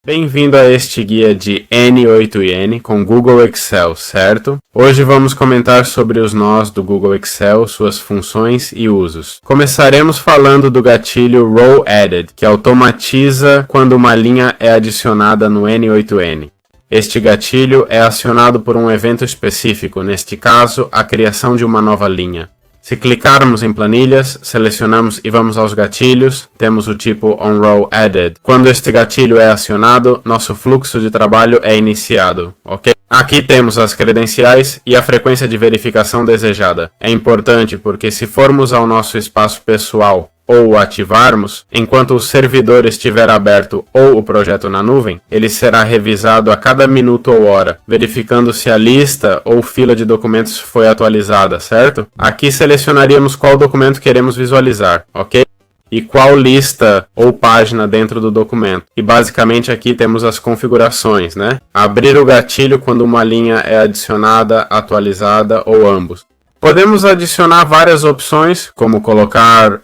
Bem-vindo a este guia de N8N com Google Excel, certo? Hoje vamos comentar sobre os nós do Google Excel, suas funções e usos. Começaremos falando do gatilho Row Added, que automatiza quando uma linha é adicionada no N8N. Este gatilho é acionado por um evento específico, neste caso, a criação de uma nova linha. Se clicarmos em planilhas, selecionamos e vamos aos gatilhos, temos o tipo OnRowAdded. Quando este gatilho é acionado, nosso fluxo de trabalho é iniciado, ok? Aqui temos as credenciais e a frequência de verificação desejada. É importante porque se formos ao nosso espaço pessoal ou o ativarmos, enquanto o servidor estiver aberto ou o projeto na nuvem, ele será revisado a cada minuto ou hora, verificando se a lista ou fila de documentos foi atualizada, certo? Aqui selecionaríamos qual documento queremos visualizar, ok? E qual lista ou página dentro do documento. E basicamente aqui temos as configurações, né? Abrir o gatilho quando uma linha é adicionada, atualizada ou ambos. Podemos adicionar várias opções, como colocar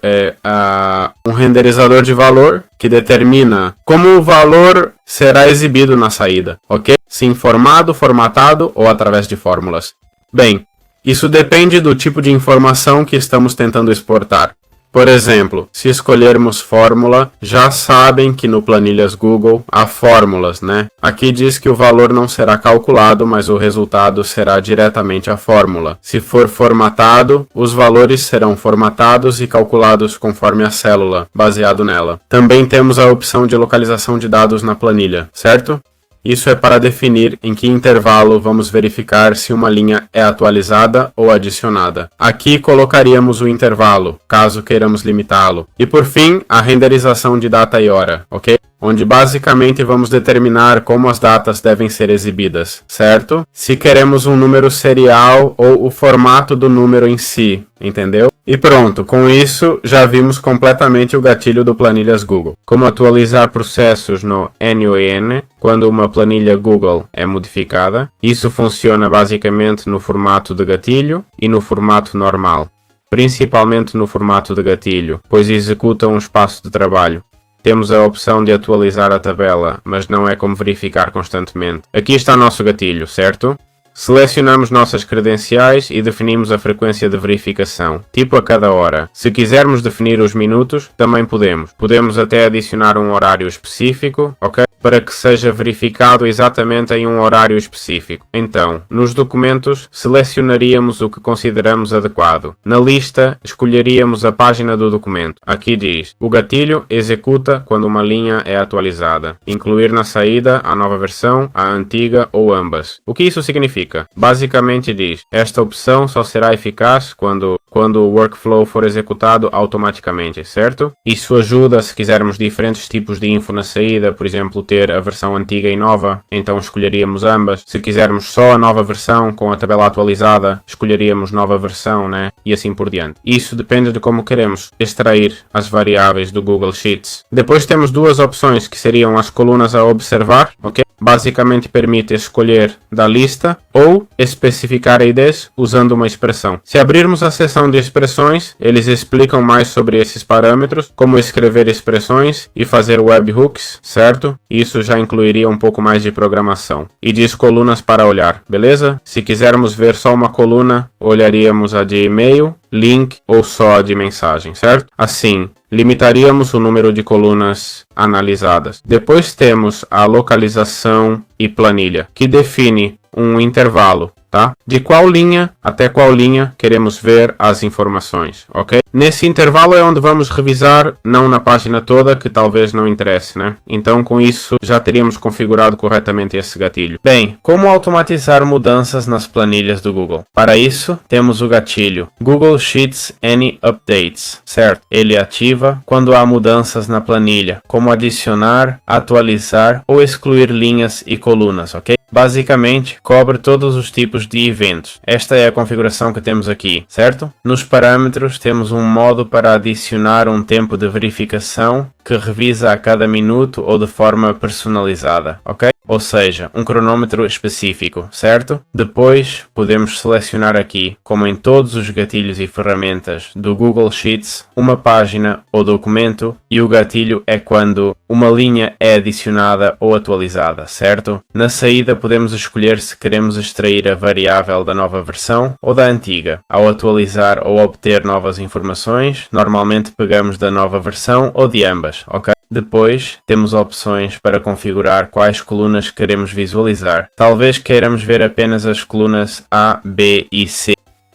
um renderizador de valor, que determina como o valor será exibido na saída, ok? Se informado, formatado ou através de fórmulas. Bem, isso depende do tipo de informação que estamos tentando exportar. Por exemplo, se escolhermos fórmula, já sabem que no Planilhas Google há fórmulas, né? Aqui diz que o valor não será calculado, mas o resultado será diretamente a fórmula. Se for formatado, os valores serão formatados e calculados conforme a célula, baseado nela. Também temos a opção de localização de dados na planilha, certo? Isso é para definir em que intervalo vamos verificar se uma linha é atualizada ou adicionada. Aqui colocaríamos o intervalo, caso queiramos limitá-lo. E por fim, a renderização de data e hora, ok? Onde basicamente vamos determinar como as datas devem ser exibidas, certo? Se queremos um número serial ou o formato do número em si, entendeu? E pronto, com isso já vimos completamente o gatilho do Planilhas Google. Como atualizar processos no N8N quando uma planilha Google é modificada. Isso funciona basicamente no formato de gatilho e no formato normal. Principalmente no formato de gatilho, pois executa um espaço de trabalho. Temos a opção de atualizar a tabela, mas não é como verificar constantemente. Aqui está nosso gatilho, certo? Selecionamos nossas credenciais e definimos a frequência de verificação, tipo a cada hora. Se quisermos definir os minutos, também podemos. Podemos até adicionar um horário específico, ok? Para que seja verificado exatamente em um horário específico. Então, nos documentos, selecionaríamos o que consideramos adequado. Na lista, escolheríamos a página do documento. Aqui diz, o gatilho executa quando uma linha é atualizada. Incluir na saída a nova versão, a antiga ou ambas. O que isso significa? Basicamente diz, esta opção só será eficaz quando o workflow for executado automaticamente, certo? Isso ajuda se quisermos diferentes tipos de info na saída, por exemplo, ter a versão antiga e nova, então escolheríamos ambas. Se quisermos só a nova versão com a tabela atualizada, escolheríamos nova versão, né? E assim por diante. Isso depende de como queremos extrair as variáveis do Google Sheets. Depois temos duas opções que seriam as colunas a observar, ok? Basicamente permite escolher da lista ou especificar IDs usando uma expressão. Se abrirmos a seção de expressões, eles explicam mais sobre esses parâmetros, como escrever expressões e fazer webhooks, certo? Isso já incluiria um pouco mais de programação. E diz colunas para olhar, beleza? Se quisermos ver só uma coluna, olharíamos a de e-mail, link ou só a de mensagem, certo? Assim, limitaríamos o número de colunas analisadas. Depois temos a localização e planilha, que define um intervalo, tá? De qual linha até qual linha queremos ver as informações, ok? Nesse intervalo é onde vamos revisar, não na página toda, que talvez não interesse, né? Então com isso já teríamos configurado corretamente esse gatilho. Bem, como automatizar mudanças nas planilhas do Google? Para isso, temos o gatilho Google Sheets Any Updates, certo? Ele ativa quando há mudanças na planilha, como adicionar, atualizar ou excluir linhas e colunas, ok? Basicamente, cobre todos os tipos de eventos. Esta é a configuração que temos aqui, certo? Nos parâmetros temos um modo para adicionar um tempo de verificação que revisa a cada minuto ou de forma personalizada, ok? ou seja, um cronômetro específico, certo? Depois podemos selecionar aqui, como em todos os gatilhos e ferramentas do Google Sheets, uma página ou documento, e o gatilho é quando uma linha é adicionada ou atualizada, certo? Na saída podemos escolher se queremos extrair a variável da nova versão ou da antiga. Ao atualizar ou obter novas informações, normalmente pegamos da nova versão ou de ambas, ok? Depois, temos opções para configurar quais colunas queremos visualizar. Talvez queiramos ver apenas as colunas A, B e C.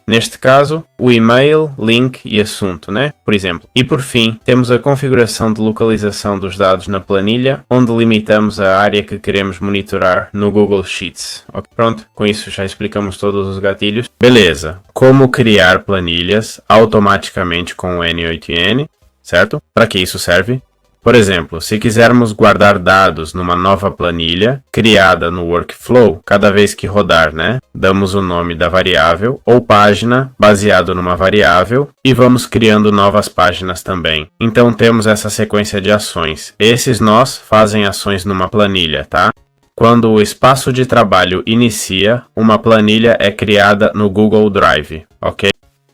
Neste caso, o e-mail, link e assunto, né? Por exemplo. E por fim, temos a configuração de localização dos dados na planilha, onde limitamos a área que queremos monitorar no Google Sheets. Okay, pronto, com isso já explicamos todos os gatilhos. Beleza, como criar planilhas automaticamente com o N8N, certo? Para que isso serve? Por exemplo, se quisermos guardar dados numa nova planilha criada no workflow, cada vez que rodar, né? Damos o nome da variável ou página baseado numa variável e vamos criando novas páginas também. Então temos essa sequência de ações. Esses nós fazem ações numa planilha, tá? Quando o espaço de trabalho inicia, uma planilha é criada no Google Drive, ok?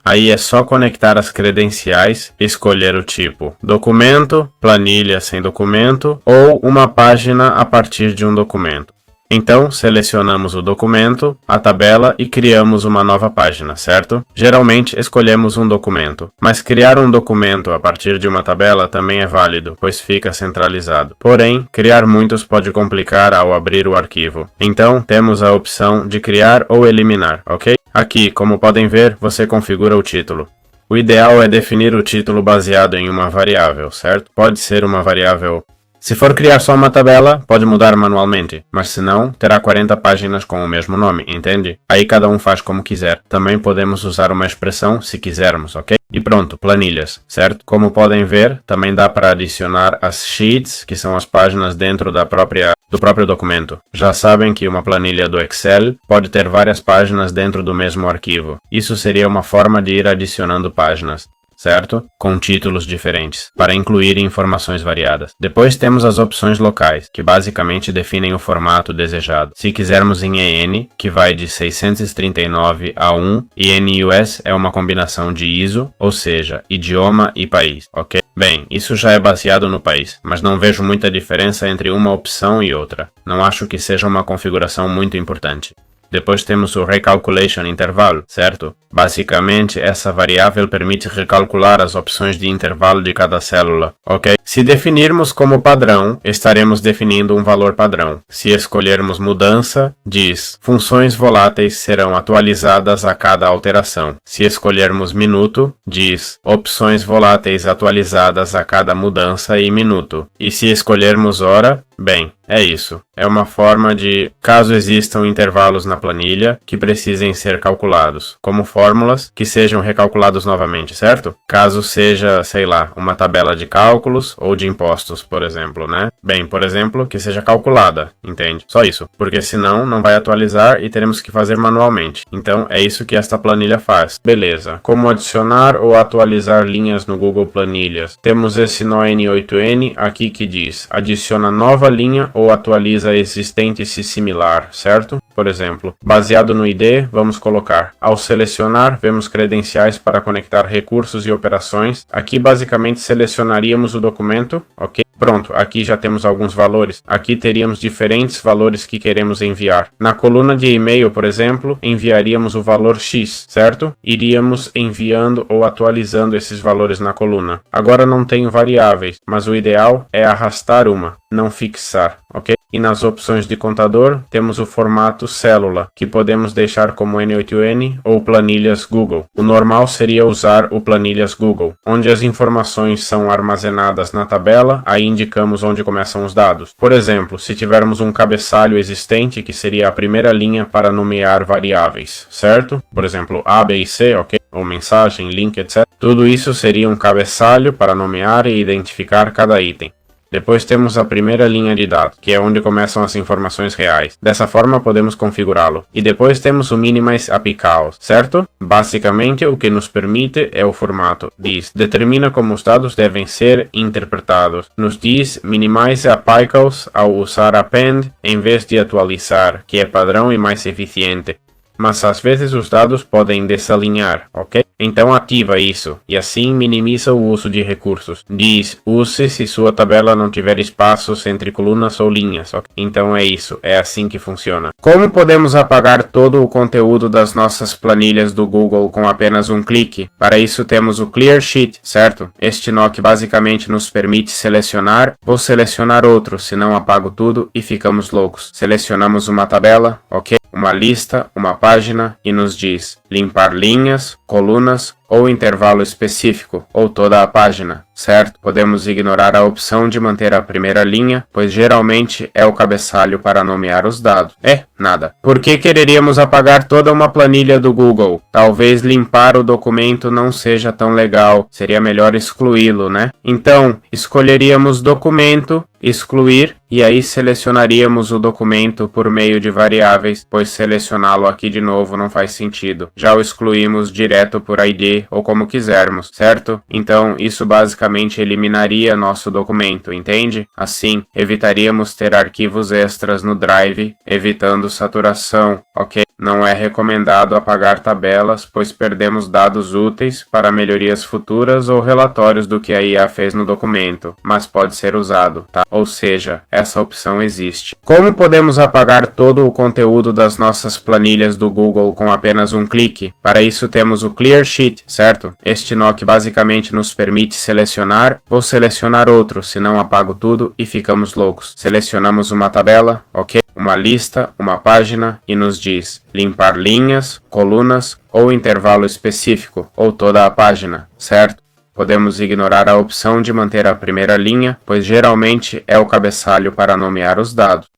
Aí é só conectar as credenciais, escolher o tipo documento, planilha sem documento ou uma página a partir de um documento. Então, selecionamos o documento, a tabela e criamos uma nova página, certo? Geralmente escolhemos um documento, mas criar um documento a partir de uma tabela também é válido, pois fica centralizado. Porém, criar muitos pode complicar ao abrir o arquivo. Então, temos a opção de criar ou eliminar, ok? Aqui, como podem ver, você configura o título. O ideal é definir o título baseado em uma variável, certo? Pode ser uma variável. Se for criar só uma tabela, pode mudar manualmente, mas se não, terá 40 páginas com o mesmo nome, entende? Aí cada um faz como quiser. Também podemos usar uma expressão se quisermos, ok? E pronto, planilhas, certo? Como podem ver, também dá para adicionar as sheets, que são as páginas dentro do próprio documento. Já sabem que uma planilha do Excel pode ter várias páginas dentro do mesmo arquivo. Isso seria uma forma de ir adicionando páginas, certo? Com títulos diferentes, para incluir informações variadas. Depois temos as opções locais, que basicamente definem o formato desejado. Se quisermos em EN, que vai de 639 a 1, e NUS é uma combinação de ISO, ou seja, idioma e país, ok? Bem, isso já é baseado no país, mas não vejo muita diferença entre uma opção e outra. Não acho que seja uma configuração muito importante. Depois temos o Recalculation Intervalo, certo? Basicamente, essa variável permite recalcular as opções de intervalo de cada célula, ok? Se definirmos como padrão, estaremos definindo um valor padrão. Se escolhermos mudança, diz: funções voláteis serão atualizadas a cada alteração. Se escolhermos minuto, diz: opções voláteis atualizadas a cada mudança e minuto. E se escolhermos hora, bem, é isso. É uma forma de, caso existam intervalos na planilha que precisem ser calculados, como fórmulas que sejam recalculados novamente, certo? Caso seja, sei lá, uma tabela de cálculos ou de impostos, por exemplo, né? Bem, por exemplo, que seja calculada, entende? Só isso, porque senão não vai atualizar e teremos que fazer manualmente. Então, é isso que esta planilha faz. Beleza. Como adicionar ou atualizar linhas no Google Planilhas? Temos esse nó N8N aqui que diz: adiciona nova linha ou atualiza a existente se similar, certo? Por exemplo, baseado no ID, vamos colocar: ao selecionar, vemos credenciais para conectar recursos e operações. Aqui basicamente selecionaríamos o documento, ok? Pronto, aqui já temos alguns valores. Aqui teríamos diferentes valores que queremos enviar. Na coluna de e-mail, por exemplo, enviaríamos o valor X, certo? Iríamos enviando ou atualizando esses valores na coluna. Agora não tenho variáveis, mas o ideal é arrastar uma, não fixar, ok? E nas opções de contador, temos o formato célula, que podemos deixar como N8N ou planilhas Google. O normal seria usar o planilhas Google, onde as informações são armazenadas na tabela, aí indicamos onde começam os dados. Por exemplo, se tivermos um cabeçalho existente, que seria a primeira linha para nomear variáveis, certo? Por exemplo, A, B e C, ok? Ou mensagem, link, etc. Tudo isso seria um cabeçalho para nomear e identificar cada item. Depois temos a primeira linha de dados, que é onde começam as informações reais. Dessa forma podemos configurá-lo. E depois temos o Minimize API Calls, certo? Basicamente o que nos permite é o formato. Diz, determina como os dados devem ser interpretados. Nos diz, Minimize API Calls ao usar append em vez de atualizar, que é padrão e mais eficiente. Mas às vezes os dados podem desalinhar, ok? Então ativa isso, e assim minimiza o uso de recursos. Diz, use se sua tabela não tiver espaços entre colunas ou linhas, ok? Então é isso, é assim que funciona. Como podemos apagar todo o conteúdo das nossas planilhas do Google com apenas um clique? Para isso temos o Clear Sheet, certo? Este nó que basicamente nos permite selecionar ou selecionar outro, senão apago tudo e ficamos loucos. Selecionamos uma tabela, ok? Uma lista, uma página e nos diz limpar linhas, colunas ou intervalo específico, ou toda a página, certo? Podemos ignorar a opção de manter a primeira linha, pois geralmente é o cabeçalho para nomear os dados. Nada. Por que quereríamos apagar toda uma planilha do Google? Talvez limpar o documento não seja tão legal, seria melhor excluí-lo, né? Então, escolheríamos documento, excluir, e aí selecionaríamos o documento por meio de variáveis, pois selecioná-lo aqui de novo não faz sentido. Já o excluímos direto por ID ou como quisermos, certo? Então, isso basicamente eliminaria nosso documento, entende? Assim, evitaríamos ter arquivos extras no Drive, evitando saturação, ok? Não é recomendado apagar tabelas, pois perdemos dados úteis para melhorias futuras ou relatórios do que a IA fez no documento, mas pode ser usado, tá? Ou seja, essa opção existe. Como podemos apagar todo o conteúdo das nossas planilhas do Google com apenas um clique? Para isso temos o Clear Sheet, certo? Este nó que basicamente nos permite selecionar ou selecionar outro, senão apago tudo e ficamos loucos. Selecionamos uma tabela, ok? Uma lista, uma página e nos diz limpar linhas, colunas ou intervalo específico, ou toda a página, certo? Podemos ignorar a opção de manter a primeira linha, pois geralmente é o cabeçalho para nomear os dados.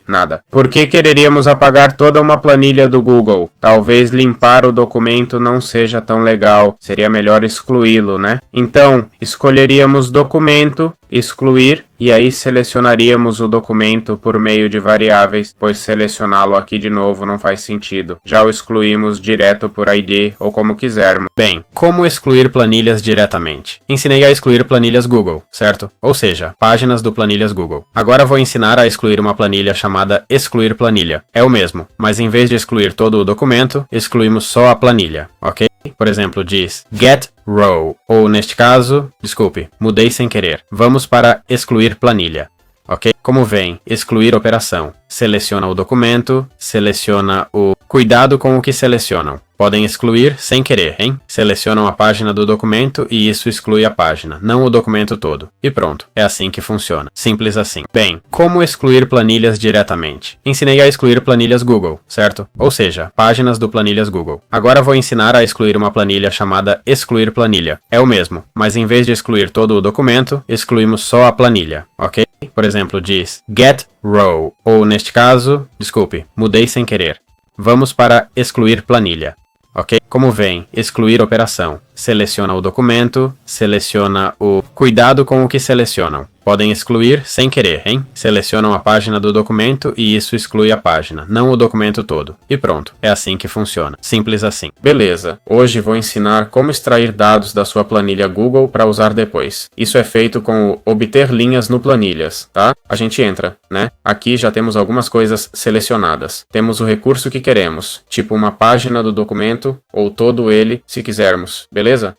Nada. Por que quereríamos apagar toda uma planilha do Google? Talvez limpar o documento não seja tão legal, seria melhor excluí-lo, né? Então, escolheríamos documento, excluir, e aí selecionaríamos o documento por meio de variáveis, pois selecioná-lo aqui de novo não faz sentido. Já o excluímos direto por ID ou como quisermos. Bem, como excluir planilhas diretamente? Ensinei a excluir planilhas Google, certo? Ou seja, páginas do planilhas Google. Agora vou ensinar a excluir uma planilha chamada excluir planilha. É o mesmo, mas em vez de excluir todo o documento, excluímos só a planilha, ok? Por exemplo, diz get row, ou neste caso, desculpe, mudei sem querer. Vamos para excluir planilha, ok? Como vem, excluir operação. Seleciona o documento, seleciona o... Cuidado com o que selecionam. Podem excluir sem querer, hein? Selecionam a página do documento e isso exclui a página, não o documento todo. E pronto, é assim que funciona. Simples assim. Bem, como excluir planilhas diretamente? Ensinei a excluir planilhas Google, certo? Ou seja, páginas do planilhas Google. Agora vou ensinar a excluir uma planilha chamada excluir planilha. É o mesmo, mas em vez de excluir todo o documento, excluímos só a planilha, ok? Por exemplo, diz get row, ou neste caso, desculpe, mudei sem querer. Vamos para excluir planilha, ok? Como vem, excluir operação. Seleciona o documento, seleciona o... Cuidado com o que selecionam. Podem excluir sem querer, hein? Selecionam a página do documento e isso exclui a página, não o documento todo. E pronto, é assim que funciona. Simples assim. Beleza, hoje vou ensinar como extrair dados da sua planilha Google para usar depois. Isso é feito com o obter linhas no planilhas, tá? A gente entra, né? Aqui já temos algumas coisas selecionadas. Temos o recurso que queremos, tipo uma página do documento ou todo ele, se quisermos, beleza?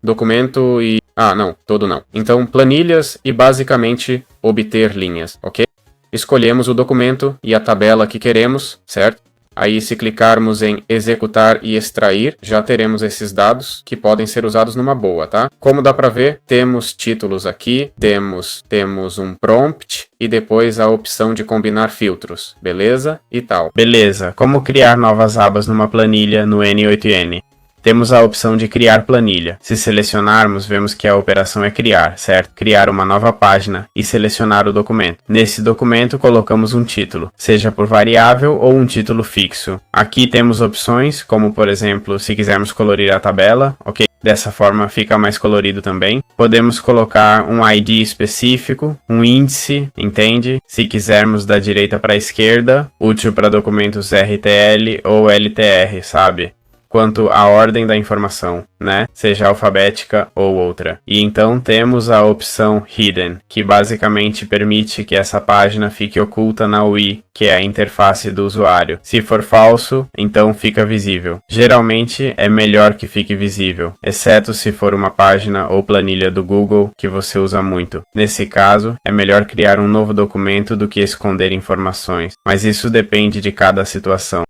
Documento e... não, todo não. Então, planilhas e basicamente obter linhas, ok? Escolhemos o documento e a tabela que queremos, certo? Aí, se clicarmos em executar e extrair, já teremos esses dados que podem ser usados numa boa, tá? Como dá para ver, temos títulos aqui, temos um prompt e depois a opção de combinar filtros, beleza? E tal. Beleza, como criar novas abas numa planilha no N8N? Temos a opção de criar planilha. Se selecionarmos, vemos que a operação é criar, certo? Criar uma nova página e selecionar o documento. Nesse documento, colocamos um título, seja por variável ou um título fixo. Aqui temos opções, como por exemplo, se quisermos colorir a tabela, ok? Dessa forma fica mais colorido também. Podemos colocar um ID específico, um índice, entende? Se quisermos da direita para a esquerda, útil para documentos RTL ou LTR, sabe? Quanto à ordem da informação, né? Seja alfabética ou outra. E então temos a opção Hidden, que basicamente permite que essa página fique oculta na UI, que é a interface do usuário. Se for falso, então fica visível. Geralmente é melhor que fique visível, exceto se for uma página ou planilha do Google que você usa muito. Nesse caso, é melhor criar um novo documento do que esconder informações, mas isso depende de cada situação.